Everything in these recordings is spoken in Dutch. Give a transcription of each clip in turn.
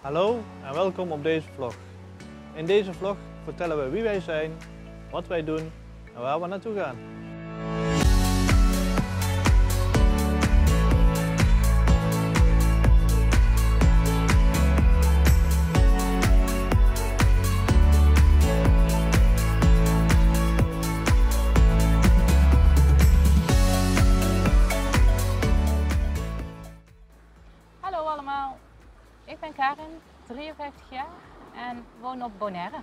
Hallo en welkom op deze vlog. In deze vlog vertellen we wie wij zijn, wat wij doen en waar we naartoe gaan. Hallo allemaal, ik ben Karin, 53 jaar en woon op Bonaire.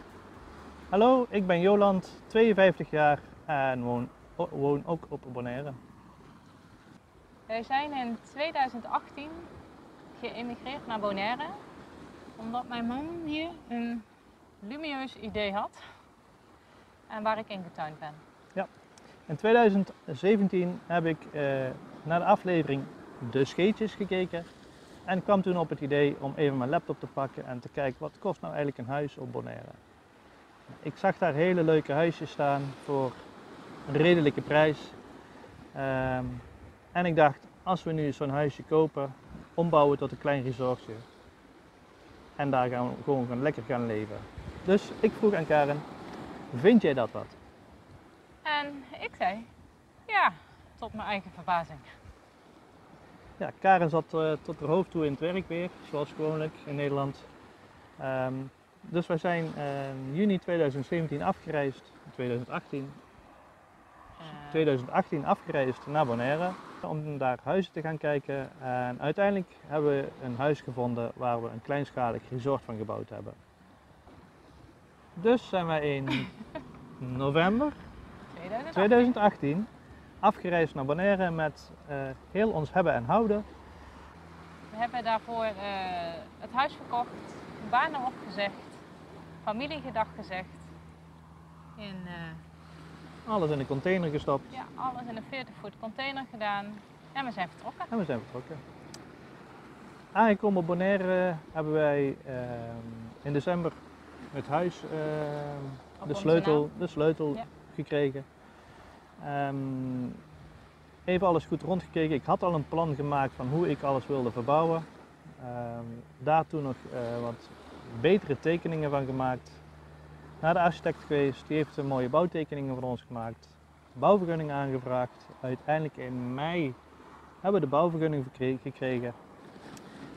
Hallo, ik ben Joland, 52 jaar en woon ook op Bonaire. Wij zijn in 2018 geëmigreerd naar Bonaire omdat mijn man hier een lumieus idee had en waar ik in getuind ben. Ja, in 2017 heb ik naar de aflevering De Scheetjes gekeken en kwam toen op het idee om even mijn laptop te pakken en te kijken wat kost nou eigenlijk een huis op Bonaire. Ik zag daar hele leuke huisjes staan voor een redelijke prijs. En ik dacht, als we nu zo'n huisje kopen, ombouwen tot een klein resortje. En daar gaan we gewoon lekker gaan leven. Dus ik vroeg aan Karen, vind jij dat wat? En ik zei, ja, tot mijn eigen verbazing. Ja, Karen zat tot haar hoofd toe in het werk weer, zoals gewoonlijk in Nederland. Dus wij zijn juni 2017 afgereisd, 2018 afgereisd naar Bonaire om daar huizen te gaan kijken. En uiteindelijk hebben we een huis gevonden waar we een kleinschalig resort van gebouwd hebben. Dus zijn wij in november 2018 afgereisd naar Bonaire met heel ons hebben en houden. We hebben daarvoor het huis verkocht, banen opgezegd, familie gedag gezegd. Alles in een container gestopt. Ja, alles in een 40-voet container gedaan en we zijn vertrokken. Aangekomen op Bonaire hebben wij in december het huis, de sleutel gekregen. Even alles goed rondgekeken. Ik had al een plan gemaakt van hoe ik alles wilde verbouwen. Daartoe nog wat betere tekeningen van gemaakt. Naar de architect geweest, die heeft mooie bouwtekeningen voor ons gemaakt. Bouwvergunning aangevraagd. Uiteindelijk in mei hebben we de bouwvergunning gekregen.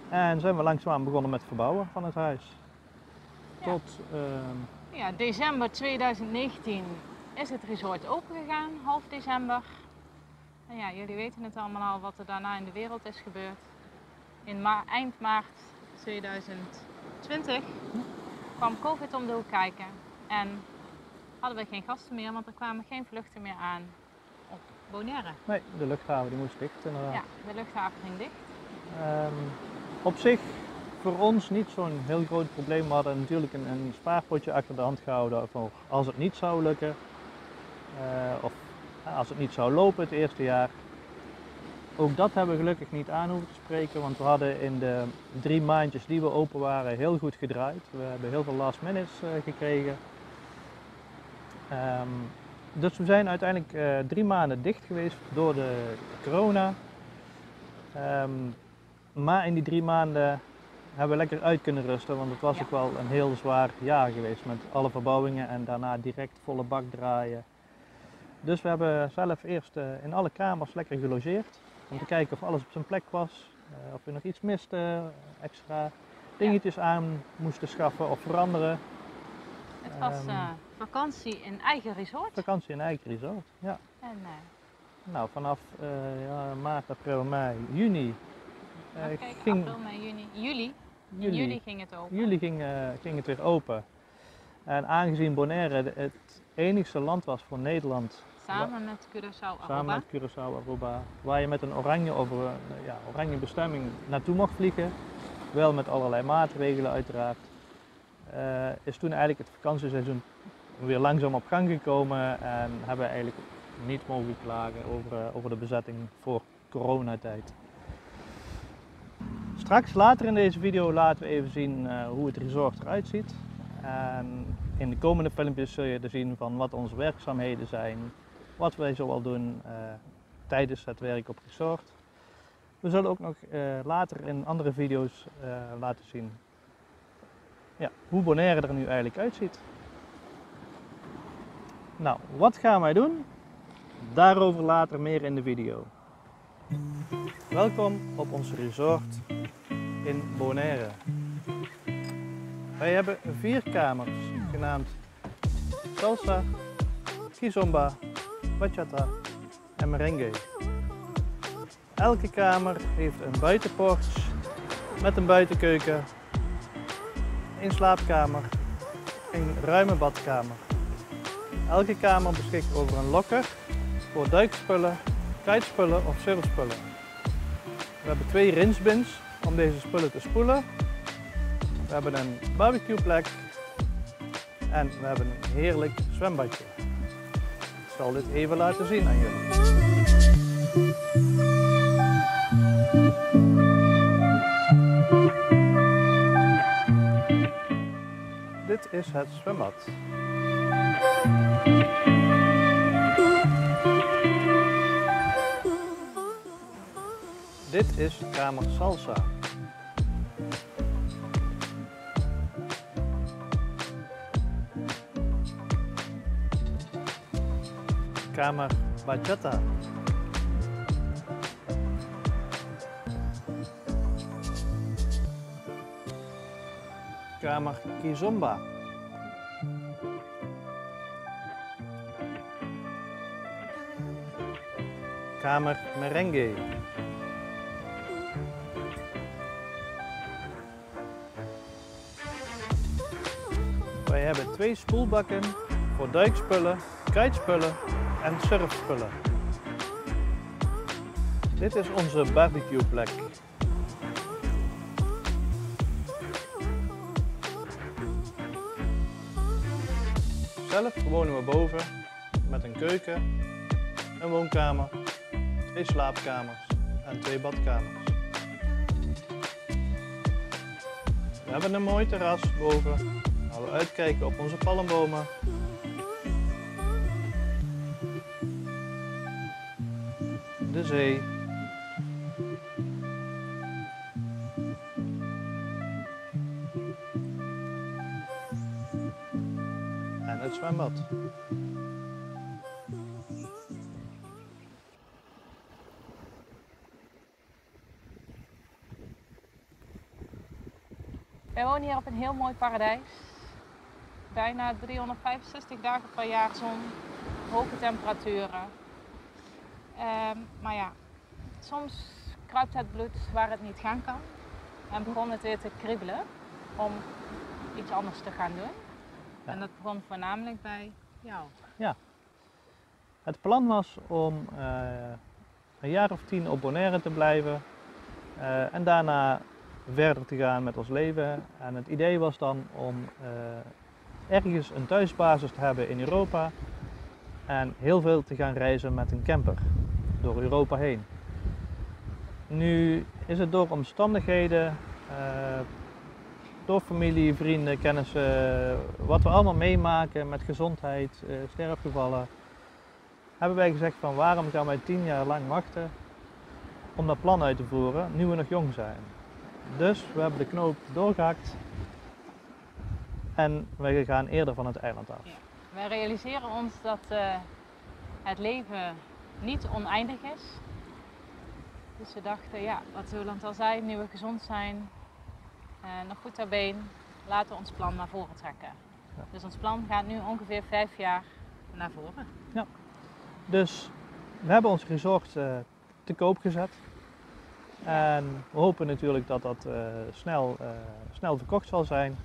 En zijn we langzaamaan begonnen met het verbouwen van het huis. Ja. Tot december 2019 is het resort opengegaan, half december. En ja, jullie weten het allemaal al wat er daarna in de wereld is gebeurd. Eind maart 2020 kwam COVID om de hoek kijken en hadden we geen gasten meer, want er kwamen geen vluchten meer aan op Bonaire. Nee, de luchthaven die moest dicht inderdaad. Ja, de luchthaven ging dicht. Op zich voor ons niet zo'n heel groot probleem. We hadden natuurlijk een spaarpotje achter de hand gehouden voor als het niet zou lukken. Of als het niet zou lopen het eerste jaar. Ook dat hebben we gelukkig niet aan hoeven te spreken, want we hadden in de 3 maandjes die we open waren heel goed gedraaid. We hebben heel veel last minutes gekregen. Dus we zijn uiteindelijk 3 maanden dicht geweest door de corona. Maar in die 3 maanden hebben we lekker uit kunnen rusten, want het was ook wel een heel zwaar jaar geweest met alle verbouwingen en daarna direct volle bak draaien. Dus we hebben zelf eerst in alle kamers lekker gelogeerd. Om te kijken of alles op zijn plek was, of we nog iets misten, extra dingetjes aan moesten schaffen of veranderen. Het was vakantie in eigen resort. Vakantie in eigen resort, ja. En, nou, vanaf maart, april, mei, juni april, mei, juni, juli. In juli ging het open. Juli ging het weer open. En aangezien Bonaire het enigste land was voor Nederland. Samen met Curaçao, Aruba. Samen met Curaçao, Aruba. Waar je met een oranje bestemming naartoe mocht vliegen. Wel met allerlei maatregelen uiteraard. Is toen eigenlijk het vakantieseizoen weer langzaam op gang gekomen. En hebben we eigenlijk niet mogen klagen over de bezetting voor coronatijd. Straks later in deze video laten we even zien hoe het resort eruit ziet. En in de komende filmpjes zul je zien van wat onze werkzaamheden zijn. Wat wij zoal doen tijdens het werk op resort. We zullen ook nog later in andere video's laten zien ja, hoe Bonaire er nu eigenlijk uitziet. Nou, wat gaan wij doen? Daarover later meer in de video. Welkom op ons resort in Bonaire. Wij hebben 4 kamers, genaamd salsa, kizomba, bachata en merengue. Elke kamer heeft een buitenporch met een buitenkeuken, een slaapkamer, een ruime badkamer. Elke kamer beschikt over een lokker voor duikspullen, kitespullen of surfspullen. We hebben 2 rinsbins om deze spullen te spoelen. We hebben een barbecueplek en we hebben een heerlijk zwembadje. Ik zal dit even laten zien aan jullie. Dit is het zwembad. Dit is kamer salsa. Kamer bachata. Kamer kizomba. Kamer merengue. Wij hebben 2 spoelbakken voor duikspullen, kitespullen en surfspullen. Dit is onze barbecueplek. Zelf wonen we boven met een keuken, een woonkamer, 2 slaapkamers en 2 badkamers. We hebben een mooi terras boven waar we uitkijken op onze palmbomen. De zee. En het zwembad. Wij wonen hier op een heel mooi paradijs. Bijna 365 dagen per jaar zon, hoge temperaturen. Maar ja, soms kruipt het bloed waar het niet gaan kan. En begon het weer te kriebelen om iets anders te gaan doen. Ja. En dat begon voornamelijk bij jou. Ja. Het plan was om een jaar of 10 op Bonaire te blijven en daarna verder te gaan met ons leven. En het idee was dan om ergens een thuisbasis te hebben in Europa en heel veel te gaan reizen met een camper door Europa heen. Nu is het door omstandigheden, door familie, vrienden, kennissen, wat we allemaal meemaken met gezondheid, sterfgevallen, hebben wij gezegd van waarom gaan wij 10 jaar lang wachten om dat plan uit te voeren nu we nog jong zijn. Dus we hebben de knoop doorgehakt en wij gaan eerder van het eiland af. Ja. Wij realiseren ons dat het leven niet oneindig is. Dus we dachten, ja, wat Roland al zei, nu we gezond zijn, nog goed ter been, laten we ons plan naar voren trekken. Ja. Dus ons plan gaat nu ongeveer 5 jaar naar voren. Ja. Dus we hebben ons resort te koop gezet. En we hopen natuurlijk dat dat snel verkocht zal zijn,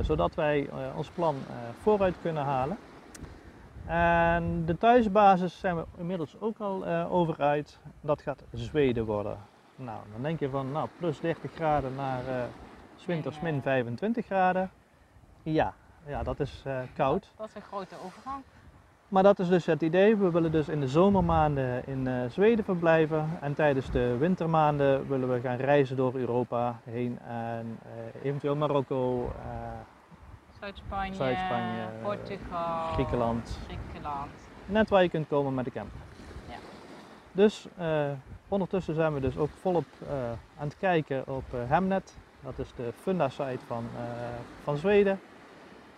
zodat wij ons plan vooruit kunnen halen. En de thuisbasis zijn we inmiddels ook al over uit. Dat gaat Zweden worden. Nou, dan denk je van plus 30 graden naar 's winters min 25 graden. Ja, dat is koud. Dat is een grote overgang. Maar dat is dus het idee. We willen dus in de zomermaanden in Zweden verblijven en tijdens de wintermaanden willen we gaan reizen door Europa heen en eventueel Marokko, Zuid-Spanje, Portugal, Griekenland. Griekenland. Net waar je kunt komen met de camper. Ja. Dus ondertussen zijn we dus ook volop aan het kijken op Hemnet. Dat is de Funda-site van Zweden.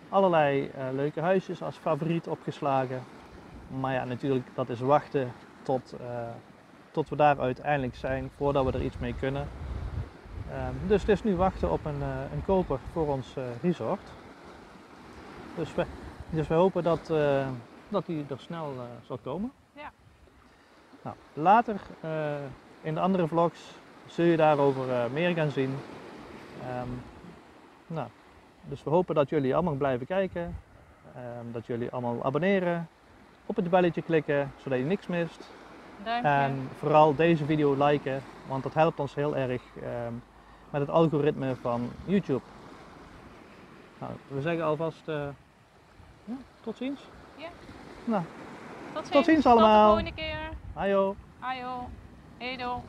Allerlei leuke huisjes als favoriet opgeslagen. Maar ja, natuurlijk, dat is wachten tot we daar uiteindelijk zijn, voordat we er iets mee kunnen. Dus het is nu wachten op een koper voor ons resort. Dus we hopen dat die er snel zal komen. Ja. Nou, later in de andere vlogs zul je daarover meer gaan zien. Dus we hopen dat jullie allemaal blijven kijken. Dat jullie allemaal abonneren. Op het belletje klikken, zodat je niks mist. Duimpje. En vooral deze video liken, want dat helpt ons heel erg met het algoritme van YouTube. Nou, we zeggen alvast tot ziens. Ja. Nou, Tot ziens. tot ziens allemaal. Tot de volgende keer. Ajo. Ajo. Edo.